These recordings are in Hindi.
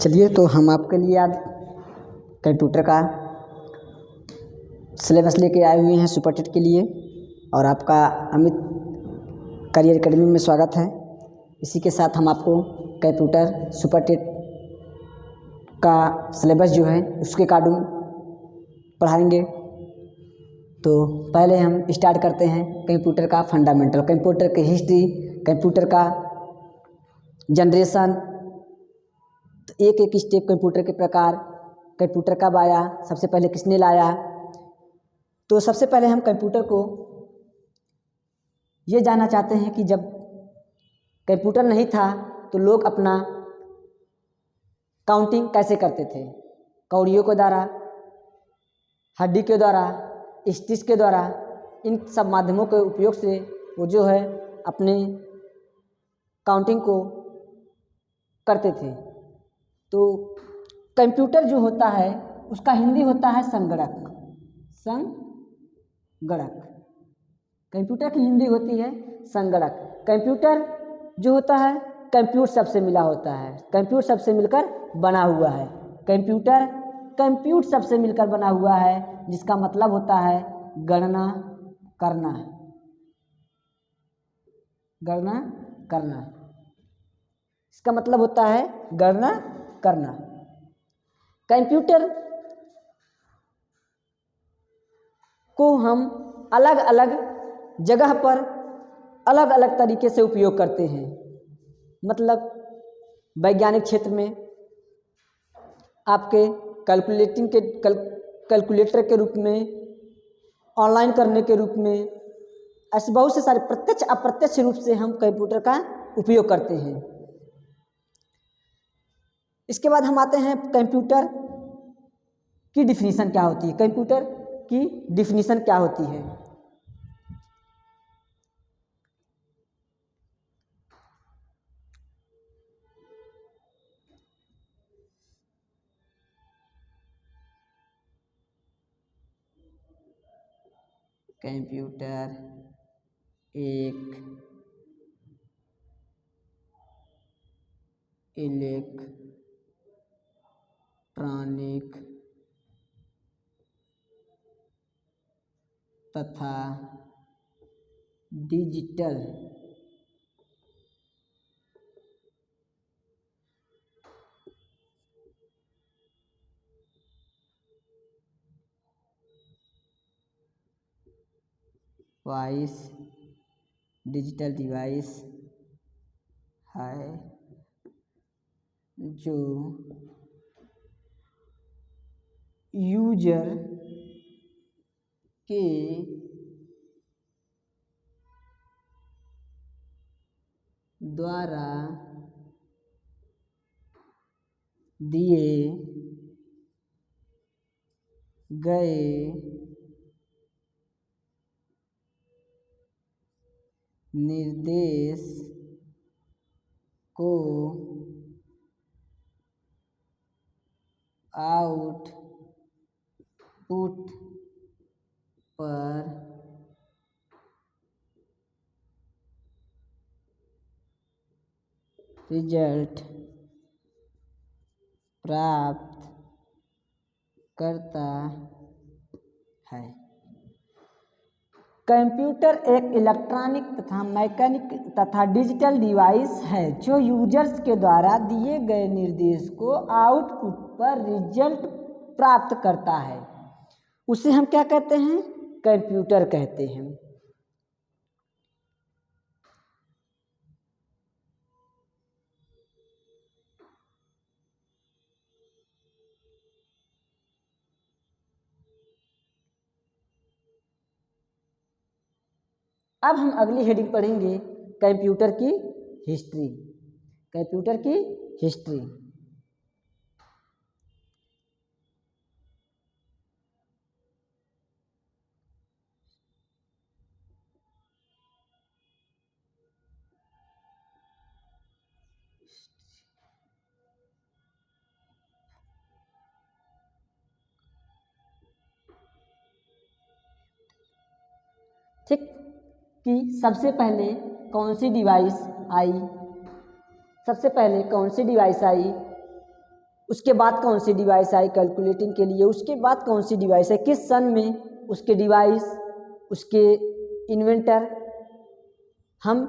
चलिए तो हम आपके लिए आज कंप्यूटर का सिलेबस लेके आए हुए हैं सुपर टेट के लिए। और आपका अमित करियर एकेडमी में स्वागत है। इसी के साथ हम आपको कंप्यूटर सुपर टेट का सिलेबस जो है उसके अकॉर्डिंग पढ़ाएंगे। तो पहले हम स्टार्ट करते हैं कंप्यूटर का फंडामेंटल, कंप्यूटर की हिस्ट्री, कंप्यूटर का जनरेशन, तो एक एक स्टेप कंप्यूटर के प्रकार, कंप्यूटर कब आया, सबसे पहले किसने लाया। तो सबसे पहले हम कंप्यूटर को ये जानना चाहते हैं कि जब कंप्यूटर नहीं था तो लोग अपना काउंटिंग कैसे करते थे। कौड़ियों के द्वारा, हड्डी के द्वारा, स्टिच के द्वारा, इन सब माध्यमों के उपयोग से वो जो है अपने काउंटिंग को करते थे। तो कंप्यूटर जो होता है उसका हिंदी होता है संगणक। संगणक कंप्यूटर की हिंदी होती है संगणक। कंप्यूटर जो होता है कंप्यूट शब्द से मिला होता है, कंप्यूट शब्द से मिलकर बना हुआ है। कंप्यूटर कंप्यूट शब्द से मिलकर बना हुआ है, जिसका मतलब होता है गणना करना। गणना करना, इसका मतलब होता है गणना करना। कंप्यूटर को हम अलग अलग जगह पर अलग अलग तरीके से उपयोग करते हैं। मतलब वैज्ञानिक क्षेत्र में आपके कैलकुलेटर के रूप में, ऑनलाइन करने के रूप में, ऐसे बहुत से सारे प्रत्यक्ष अप्रत्यक्ष रूप से हम कंप्यूटर का उपयोग करते हैं। इसके बाद हम आते हैं कंप्यूटर की डिफिनीशन क्या होती है। कंप्यूटर की डिफिनीशन क्या होती है। कंप्यूटर एक इलेक्ट्रॉनिक तथा डिजिटल डिवाइस है जो यूजर के द्वारा दिए गए निर्देश को आउटपुट पर रिजल्ट प्राप्त करता है। कंप्यूटर एक इलेक्ट्रॉनिक तथा मैकेनिक तथा डिजिटल डिवाइस है जो यूजर्स के द्वारा दिए गए निर्देश को आउटपुट पर रिजल्ट प्राप्त करता है। उसे हम क्या कहते हैं? कंप्यूटर कहते हैं। अब हम अगली हेडिंग पढ़ेंगे कंप्यूटर की हिस्ट्री। कंप्यूटर की हिस्ट्री ठीक कि सबसे पहले कौन सी डिवाइस आई, सबसे पहले कौन सी डिवाइस आई उसके बाद कौन सी डिवाइस आई कैलकुलेटिंग के लिए, उसके बाद कौन सी डिवाइस है, किस सन में उसके डिवाइस, उसके इन्वेंटर हम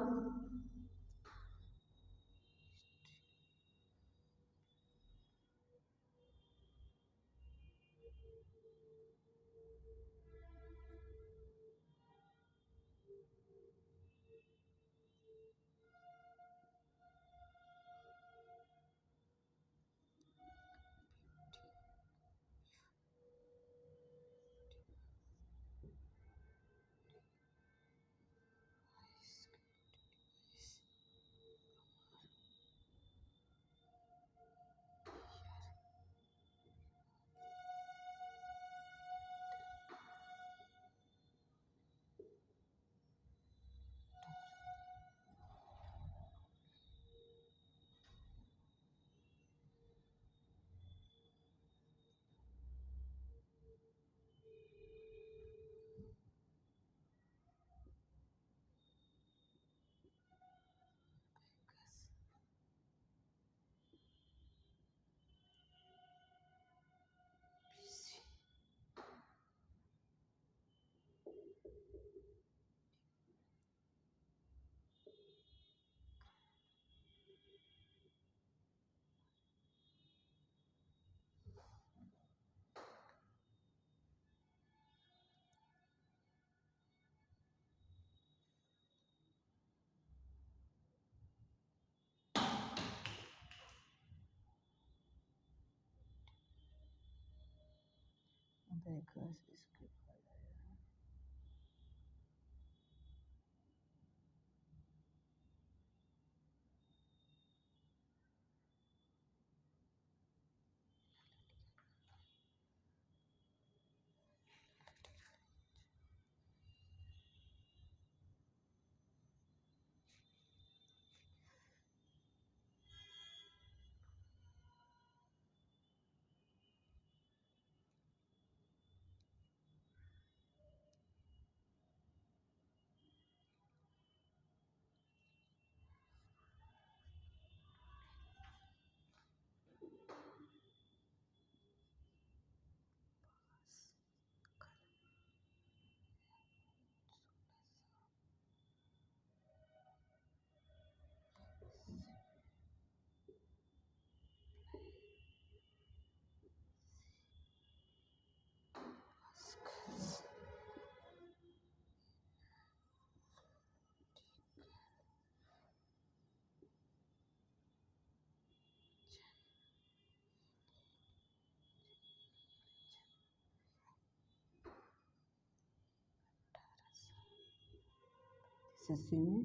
SSC में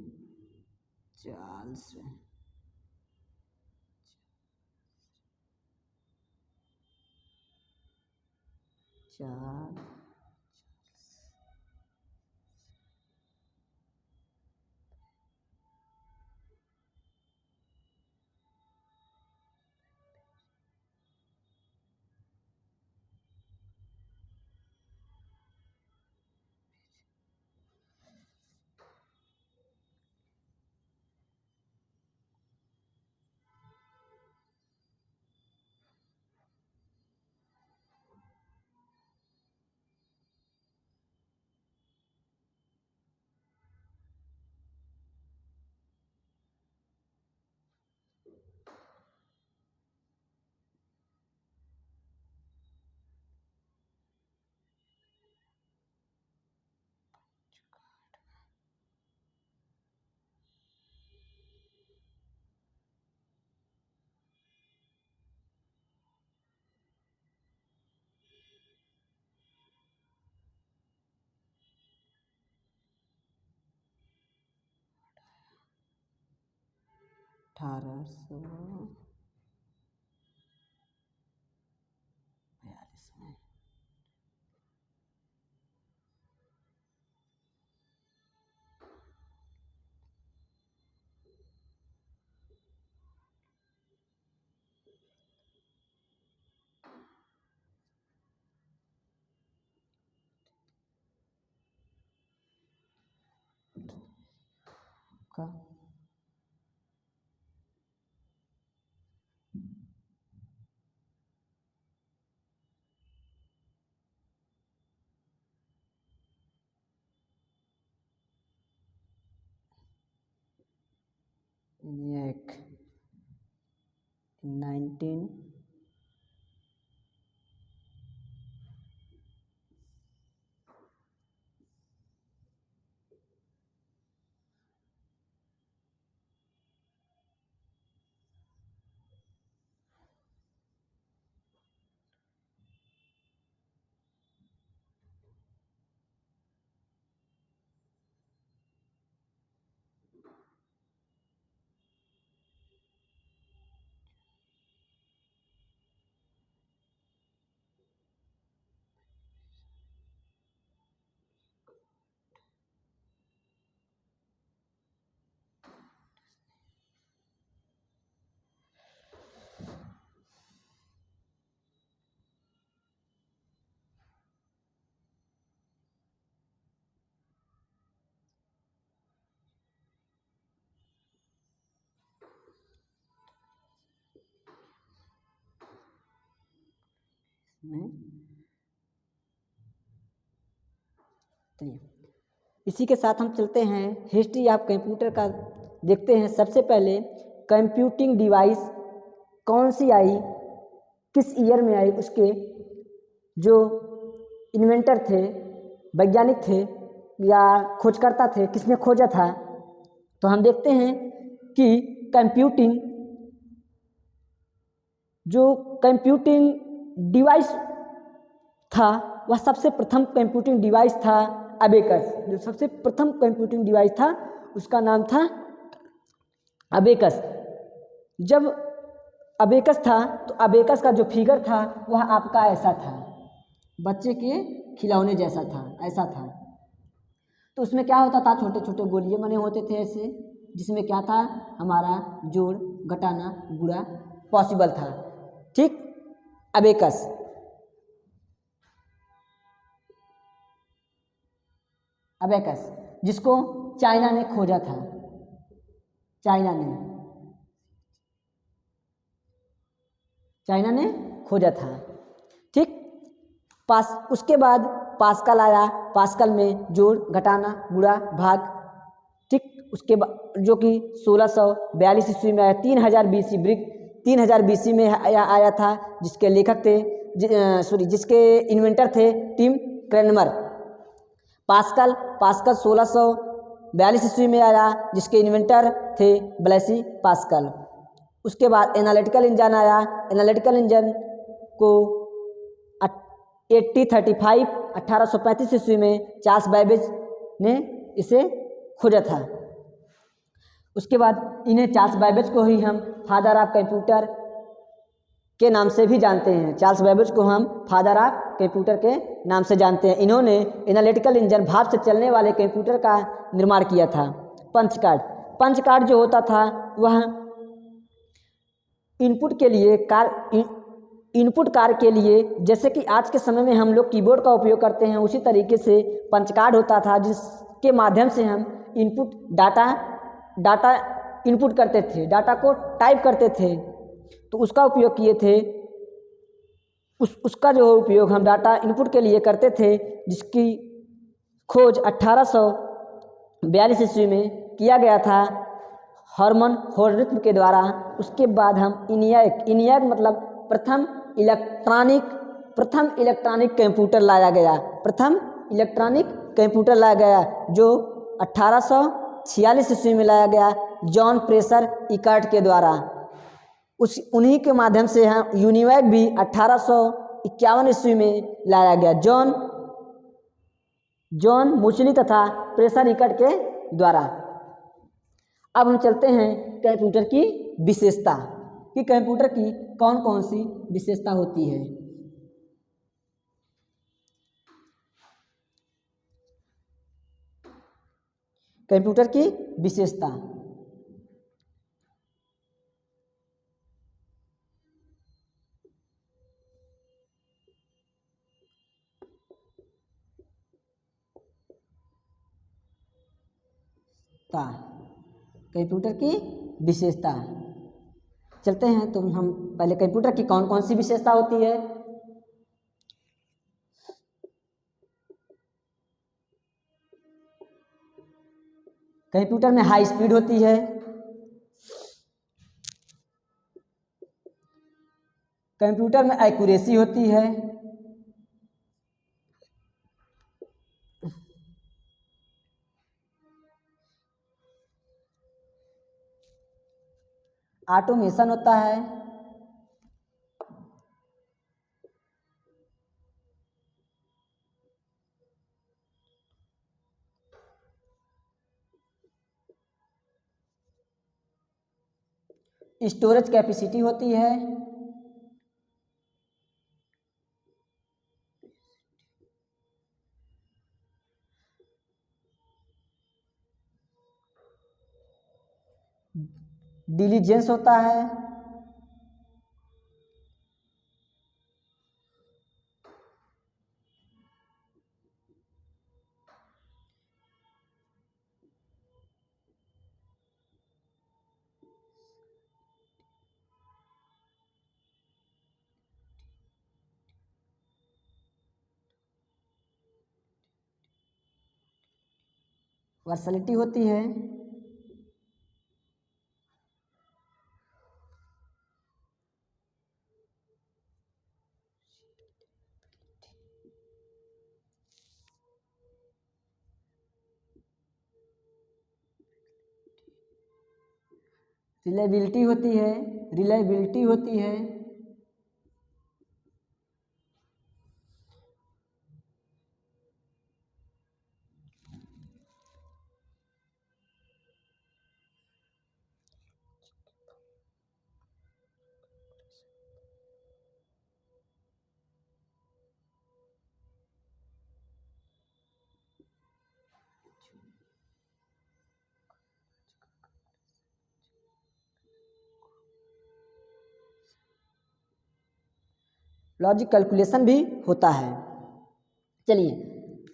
चार्ल्स चार अठारह सौ बयालीस में का ENIAC 19 में। चलिए इसी के साथ हम चलते हैं हिस्ट्री ऑफ कंप्यूटर का, देखते हैं। सबसे पहले कंप्यूटिंग डिवाइस कौन सी आई, किस ईयर में आई, उसके जो इन्वेंटर थे, वैज्ञानिक थे या खोजकर्ता थे, किसने खोजा था। तो हम देखते हैं कि कंप्यूटिंग, जो कंप्यूटिंग डिवाइस था वह सबसे प्रथम कंप्यूटिंग डिवाइस था अबेकस। जो सबसे प्रथम कंप्यूटिंग डिवाइस था उसका नाम था अबेकस। जब अबेकस था तो अबेकस का जो फिगर था वह आपका ऐसा था, बच्चे के खिलौने जैसा था, ऐसा था। तो उसमें क्या होता था, छोटे छोटे गोलियां बने होते थे ऐसे, जिसमें क्या था, हमारा जोड़ घटाना गुणा पॉसिबल था। ठीक, अबेकस। अबेकस जिसको चाइना ने खोजा था, चाइना ने खोजा था। ठीक, उसके बाद पास्कल आया। पास्कल में जोड़ घटाना गुणा भाग। ठीक, उसके बाद जो कि 1642 ईस्वी में आया, 3000 BC ब्रिक 3000 BC में आया था, जिसके लेखक थे जिसके इन्वेंटर थे टिम क्रेनमर। पास्कल 1642 ईस्वी में आया, जिसके इन्वेंटर थे ब्लेसी पास्कल। उसके बाद एनालिटिकल इंजन आया। एनालिटिकल इंजन को 1835 ईस्वी में चार्ल्स बैबेज ने इसे खोजा था। उसके बाद इन्हें चार्ल्स बैबेज को ही हम फादर ऑफ कंप्यूटर के नाम से भी जानते हैं। चार्ल्स बैबेज को हम फादर ऑफ कंप्यूटर के नाम से जानते हैं। इन्होंने एनालिटिकल इंजन, भाप से चलने वाले कंप्यूटर का निर्माण किया था। पंच कार्ड जो होता था वह इनपुट कार्य के लिए, जैसे कि आज के समय में हम लोग कीबोर्ड का उपयोग करते हैं, उसी तरीके से पंच कार्ड होता था, जिसके माध्यम से हम डाटा इनपुट करते थे, डाटा को टाइप करते थे। तो उसका उपयोग किए थे, उसका जो उपयोग हम डाटा इनपुट के लिए करते थे, जिसकी खोज 1842 ईस्वी में किया गया था हर्मन होल्ड्रिथ के द्वारा। उसके बाद हम इनियाक मतलब प्रथम इलेक्ट्रॉनिक कंप्यूटर लाया गया, जो 1846 ईस्वी में लाया गया जॉन प्रेशर इकर्ट के द्वारा। उन्हीं के माध्यम से हम यूनिवैक भी 1851 ईस्वी में लाया गया जॉन मुचली तथा प्रेशर इकर्ट के द्वारा। अब हम चलते हैं कंप्यूटर की विशेषता, कि कंप्यूटर की कौन कौन सी विशेषता होती है। कंप्यूटर की विशेषता, कंप्यूटर की विशेषता चलते हैं। तो हम पहले कंप्यूटर की कौन कौन सी विशेषता होती है। कंप्यूटर में हाई स्पीड होती है, कंप्यूटर में एक्यूरेसी होती है, ऑटोमेशन होता है, स्टोरेज कैपेसिटी होती है, डिलीजेंस होता है, वर्सैलिटी होती है, रिलायबिलिटी होती है, रिलायबिलिटी होती है, लॉजिक कैलकुलेशन भी होता है। चलिए,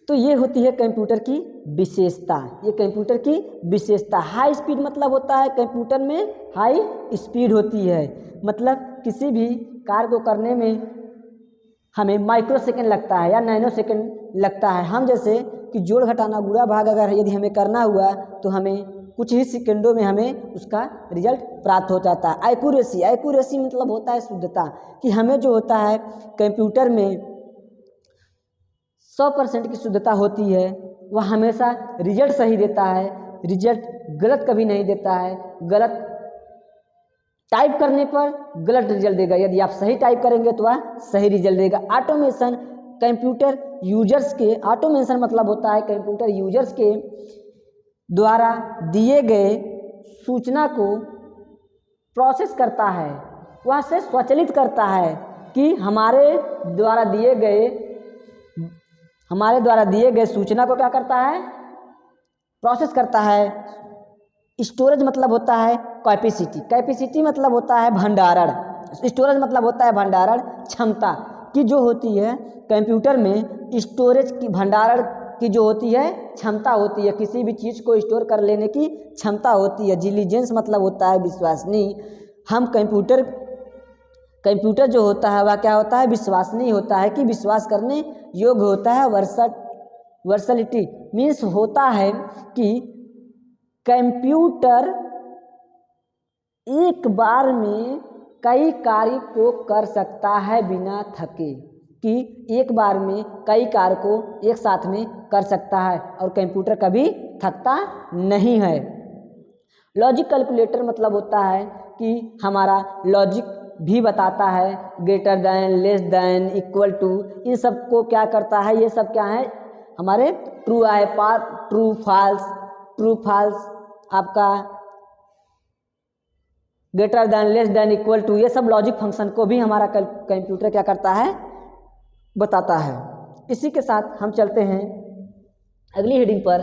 तो ये होती है कंप्यूटर की विशेषता, ये कंप्यूटर की विशेषता। हाई स्पीड मतलब होता है कंप्यूटर में हाई स्पीड होती है, मतलब किसी भी कार्य को करने में हमें माइक्रो सेकेंड लगता है या नैनो सेकेंड लगता है। हम जैसे कि जोड़ घटाना गुणा भाग अगर यदि हमें करना हुआ तो हमें कुछ ही सेकंडों में हमें उसका रिजल्ट प्राप्त हो जाता है। एक्यूरेसी, एक्यूरेसी मतलब होता है शुद्धता, कि हमें जो होता है कंप्यूटर में 100% की शुद्धता होती है, वह हमेशा रिजल्ट सही देता है, रिजल्ट गलत कभी नहीं देता है। गलत टाइप करने पर गलत रिजल्ट देगा, यदि आप सही टाइप करेंगे तो वह सही रिजल्ट देगा। ऑटोमेशन कंप्यूटर यूजर्स के, ऑटोमेशन मतलब होता है कंप्यूटर यूजर्स के द्वारा दिए गए सूचना को प्रोसेस करता है, वह से स्वचालित करता है कि हमारे द्वारा दिए गए सूचना को क्या करता है, प्रोसेस करता है। स्टोरेज मतलब होता है कैपेसिटी, कैपेसिटी मतलब होता है भंडारण, स्टोरेज मतलब होता है भंडारण क्षमता की जो होती है कंप्यूटर में, स्टोरेज की भंडारण की जो होती है क्षमता होती है, किसी भी चीज़ को स्टोर कर लेने की क्षमता होती है। डिलीजेंस मतलब होता है विश्वसनीय। हम कंप्यूटर जो होता है वह क्या होता है, विश्वसनीय होता है, कि विश्वास करने योग्य होता है। वर्सैलिटी मीन्स होता है कि कंप्यूटर एक बार में कई कार्य को कर सकता है बिना थके, कि एक बार में कई कार्य को एक साथ में कर सकता है और कंप्यूटर कभी थकता नहीं है। लॉजिक कैलकुलेटर मतलब होता है कि हमारा लॉजिक भी बताता है, greater than, less than, equal to, इन सब को क्या करता है, ये सब क्या है हमारे ट्रू है, ट्रू फॉल्स आपका greater than, less than, equal to, ये सब लॉजिक फंक्शन को भी हमारा कंप्यूटर क्या करता है, बताता है। इसी के साथ हम चलते हैं अगली हेडिंग पर।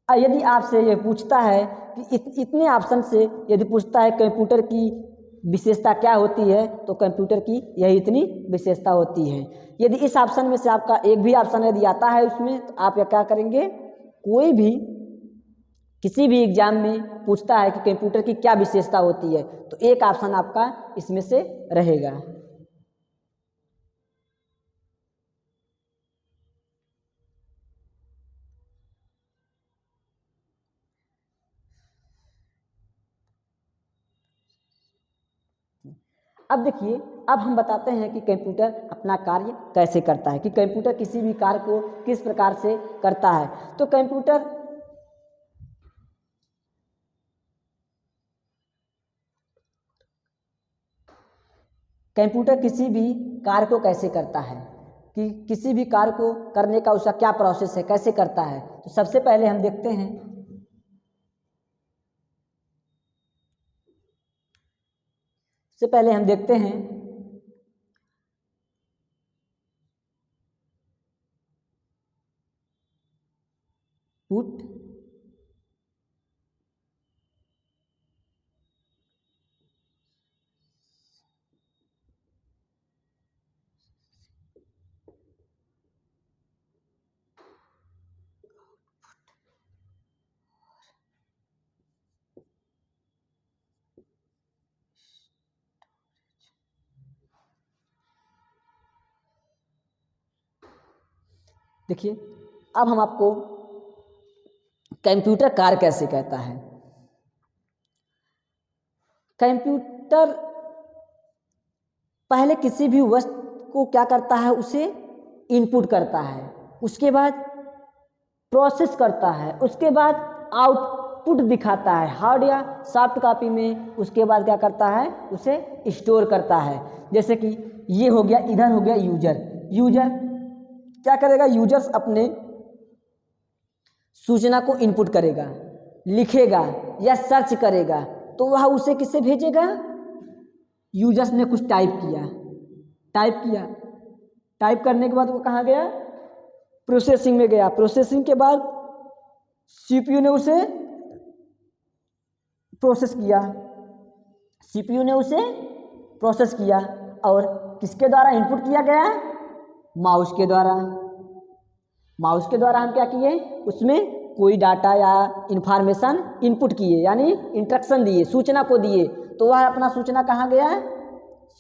यदि आपसे ये पूछता है कि इतने ऑप्शन से यदि पूछता है कंप्यूटर की विशेषता क्या होती है, तो कंप्यूटर की यही इतनी विशेषता होती है। यदि इस ऑप्शन में से आपका एक भी ऑप्शन यदि आता है उसमें, तो आप क्या करेंगे, कोई भी किसी भी एग्जाम में पूछता है कि कंप्यूटर की क्या विशेषता होती है, तो एक ऑप्शन आपका इसमें से रहेगा। अब देखिए, अब हम बताते हैं कि कंप्यूटर अपना कार्य कैसे करता है, कि कंप्यूटर किसी भी कार्य को किस प्रकार से करता है। तो कंप्यूटर किसी भी कार्य को कैसे करता है, कि किसी भी कार्य को करने का उसका क्या प्रोसेस है, कैसे करता है। तो सबसे पहले हम देखते हैं, पुट देखिए, अब हम आपको कंप्यूटर कार्य कैसे करता है। कंप्यूटर पहले किसी भी वस्तु को क्या करता है, उसे इनपुट करता है, उसके बाद प्रोसेस करता है, उसके बाद आउटपुट दिखाता है हार्ड या सॉफ्ट कॉपी में, उसके बाद क्या करता है, उसे स्टोर करता है। जैसे कि ये हो गया, इधर हो गया यूजर क्या करेगा, यूजर्स अपने सूचना को इनपुट करेगा, लिखेगा या सर्च करेगा, तो वह उसे किससे भेजेगा, यूजर्स ने कुछ टाइप करने के बाद वो कहाँ गया, प्रोसेसिंग में गया, प्रोसेसिंग के बाद सीपीयू ने उसे प्रोसेस किया और किसके द्वारा इनपुट किया गया, माउस के द्वारा हम क्या किए, उसमें कोई डाटा या इंफॉर्मेशन इनपुट किए, यानी इंस्ट्रक्शन दिए, सूचना को दिए, तो वह अपना सूचना कहाँ गया,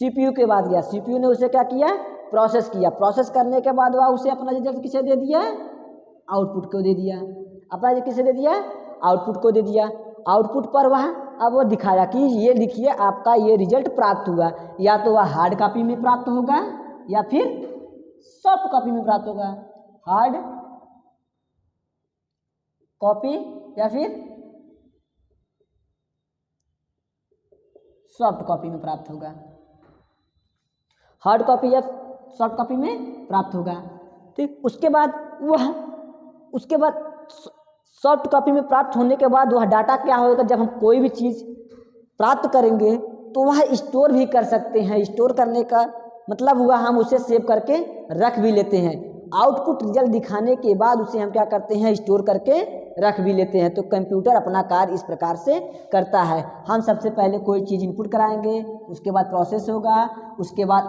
सीपीयू के बाद गया, सीपीयू ने उसे क्या किया, प्रोसेस किया, प्रोसेस करने के बाद वह उसे अपना रिजल्ट किसे दे दिया, आउटपुट को दे दिया, आउटपुट को दे दिया। आउटपुट पर वह अब वो दिखाया कि ये देखिए आपका ये रिजल्ट प्राप्त हुआ, या तो वह हार्ड कॉपी में प्राप्त होगा या फिर सॉफ्ट कॉपी में प्राप्त होगा, हार्ड कॉपी या फिर सॉफ्ट कॉपी में प्राप्त होगा, हार्ड कॉपी या सॉफ्ट कॉपी में प्राप्त होगा। ठीक, उसके बाद सॉफ्ट कॉपी में प्राप्त होने के बाद वह डाटा क्या होगा, जब हम कोई भी चीज़ प्राप्त करेंगे तो वह स्टोर भी कर सकते हैं। स्टोर करने का मतलब हुआ हम उसे सेव करके रख भी लेते हैं। आउटपुट रिजल्ट दिखाने के बाद उसे हम क्या करते हैं, स्टोर करके रख भी लेते हैं। तो कंप्यूटर अपना कार्य इस प्रकार से करता है। हम सबसे पहले कोई चीज़ इनपुट कराएंगे, उसके बाद प्रोसेस होगा, उसके बाद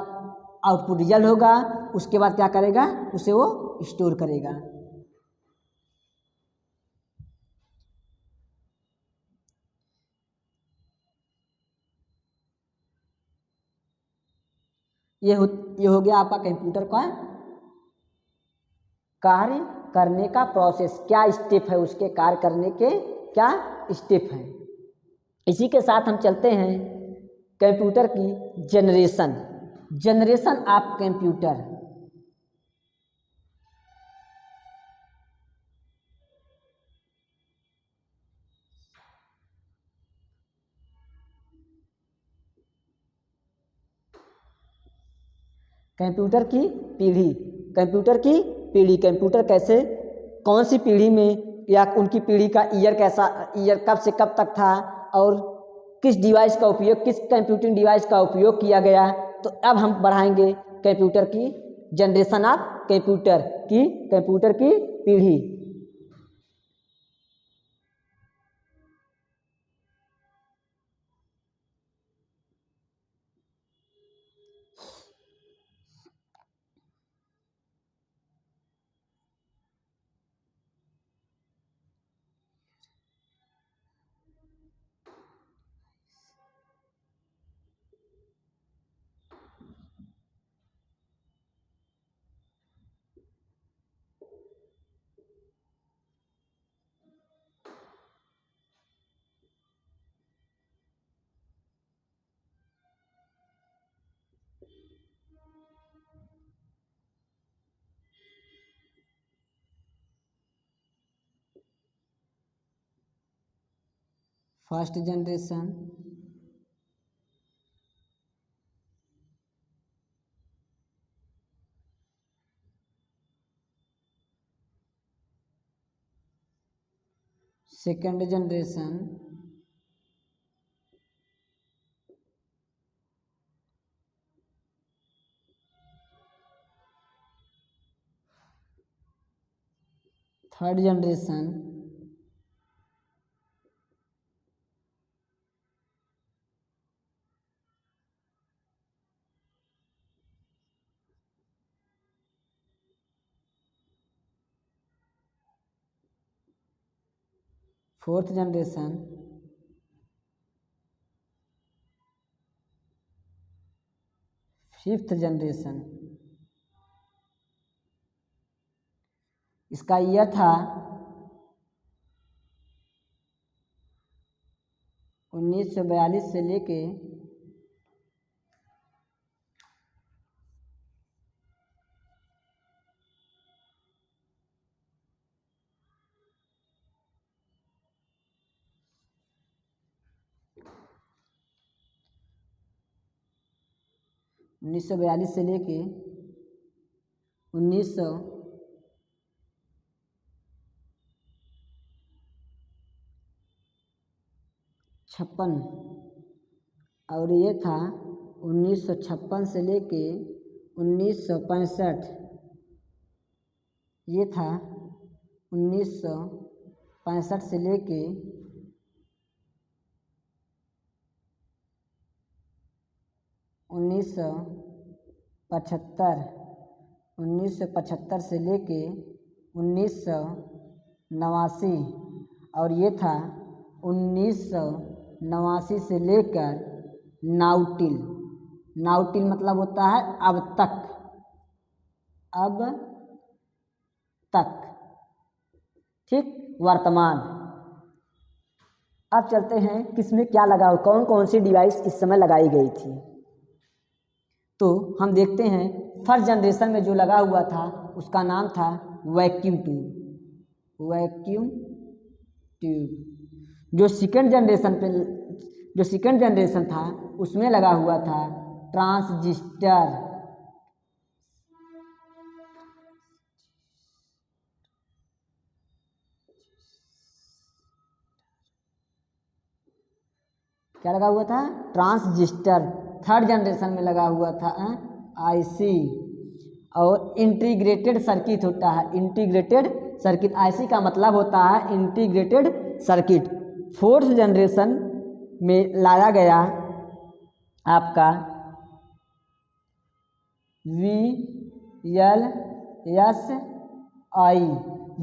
आउटपुट रिजल्ट होगा, उसके बाद क्या करेगा, उसे वो स्टोर करेगा। ये हो गया आपका कंप्यूटर का कार्य करने का प्रोसेस, क्या स्टेप है उसके कार्य करने के, क्या स्टेप है। इसी के साथ हम चलते हैं कंप्यूटर की जनरेशन ऑफ कंप्यूटर। कंप्यूटर की पीढ़ी कंप्यूटर कैसे, कौन सी पीढ़ी में, या उनकी पीढ़ी का ईयर कब से कब तक था, और किस डिवाइस का उपयोग, किस कंप्यूटिंग डिवाइस का उपयोग किया गया। तो अब हम बढ़ाएंगे कंप्यूटर की जनरेशन ऑफ कंप्यूटर की पीढ़ी। First generation, second generation, third generation, fourth generation, fifth generation. इसका ईयर था 1942 से लेके 1942 से लेके 1956, और ये था 1956 से लेके 1965। ये था 1965 से लेके 1975, 1975 से लेके 1989, और ये था 1989 से लेकर नाउटिल। नाउटिल मतलब होता है अब तक, अब तक, ठीक, वर्तमान। अब चलते हैं किसमें क्या लगा, कौन कौन सी डिवाइस इस समय लगाई गई थी। तो हम देखते हैं फर्स्ट जनरेशन में जो लगा हुआ था उसका नाम था वैक्यूम ट्यूब। Vacuum tube. जो सेकेंड जनरेशन था उसमें लगा हुआ था ट्रांजिस्टर। क्या लगा हुआ था? ट्रांजिस्टर। थर्ड जनरेशन में लगा हुआ था आईसी। और इंटीग्रेटेड सर्किट होता है, इंटीग्रेटेड सर्किट। आईसी का मतलब होता है इंटीग्रेटेड सर्किट। फोर्थ जनरेशन में लाया गया आपका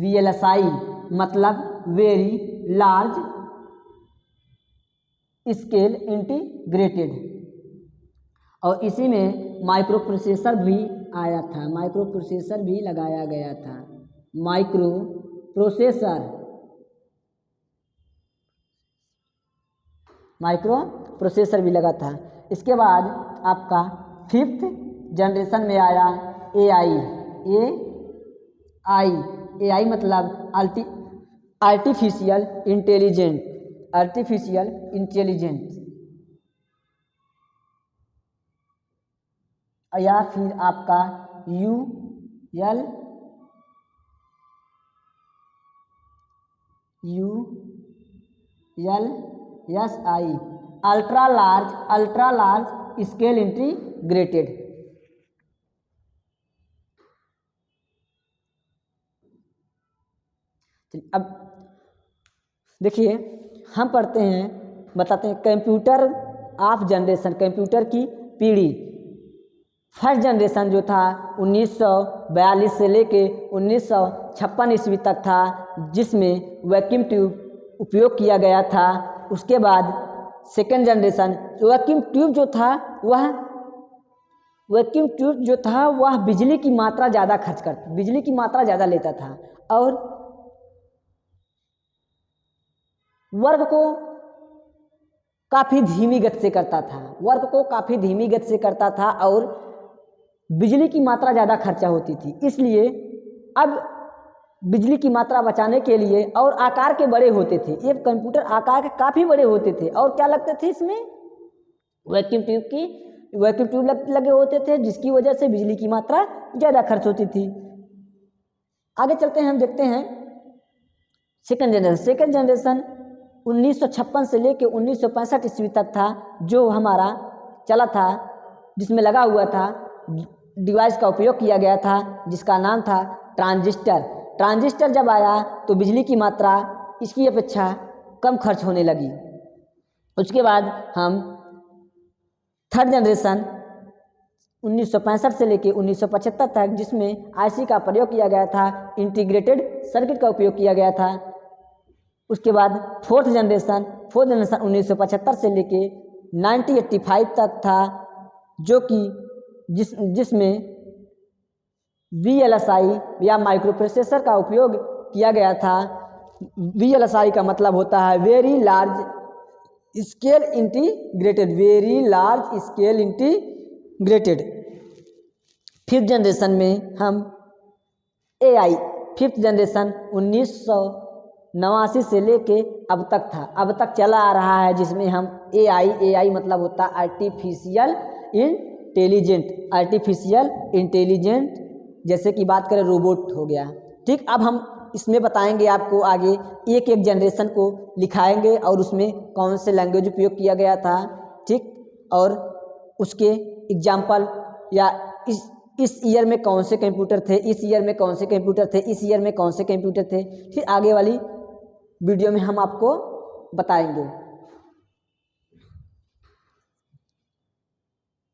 VLSI मतलब वेरी लार्ज स्केल इंटीग्रेटेड। और इसी में माइक्रो प्रोसेसर भी आया था, माइक्रो प्रोसेसर भी लगाया गया था। माइक्रो प्रोसेसर भी लगा था। इसके बाद आपका फिफ्थ जनरेशन में आया AI मतलब आर्टिफिशियल इंटेलिजेंस। या फिर आपका ULSI ultra large scale integrated. अब देखिए हम पढ़ते हैं, बताते हैं कंप्यूटर ऑफ जनरेशन, कंप्यूटर की पीढ़ी। फर्स्ट जनरेशन जो था 1942 से लेके 1956 ईस्वी तक था, जिसमें वैक्यूम ट्यूब उपयोग किया गया था। उसके बाद सेकेंड जनरेशन वैक्यूम ट्यूब जो था वह बिजली की मात्रा ज़्यादा लेता था और वर्क को काफ़ी धीमी गति से करता था और बिजली की मात्रा ज़्यादा खर्चा होती थी। इसलिए अब बिजली की मात्रा बचाने के लिए और आकार के बड़े होते थे। ये कंप्यूटर आकार के काफ़ी बड़े होते थे और क्या लगते थे इसमें, वैक्यूम ट्यूब लगे होते थे, जिसकी वजह से बिजली की मात्रा ज़्यादा खर्च होती थी। आगे चलते हैं, हम देखते हैं सेकंड जनरेशन 1956 से लेकर 1965 ईस्वी तक था, जो हमारा चला था, जिसमें लगा हुआ था, डिवाइस का उपयोग किया गया था, जिसका नाम था ट्रांजिस्टर। ट्रांजिस्टर जब आया तो बिजली की मात्रा इसकी अपेक्षा कम खर्च होने लगी। उसके बाद हम थर्ड जनरेशन 1965 से लेकर 1975 तक, जिसमें आईसी का प्रयोग किया गया था, इंटीग्रेटेड सर्किट का उपयोग किया गया था। उसके बाद फोर्थ जनरेशन 1975 से लेके 1985 तक था, जो कि जिसमें VLSI या माइक्रो प्रोसेसर का उपयोग किया गया था। VLSI का मतलब होता है very large scale integrated, very large scale integrated. Fifth generation में हम AI, फिफ्थ जनरेशन 1989 से लेके अब तक था, अब तक चला आ रहा है, जिसमें हम AI मतलब होता है आर्टिफिशियल इंटेलिजेंट, जैसे कि बात करें रोबोट हो गया। ठीक, अब हम इसमें बताएंगे आपको आगे एक एक जनरेशन को लिखाएंगे और उसमें कौन से लैंग्वेज उपयोग किया गया था। ठीक, और उसके एग्जाम्पल, या इस ईयर में कौन से कंप्यूटर थे, इस ईयर में कौन से कंप्यूटर थे, इस ईयर में कौन से कंप्यूटर थे, फिर आगे वाली वीडियो में हम आपको बताएंगे।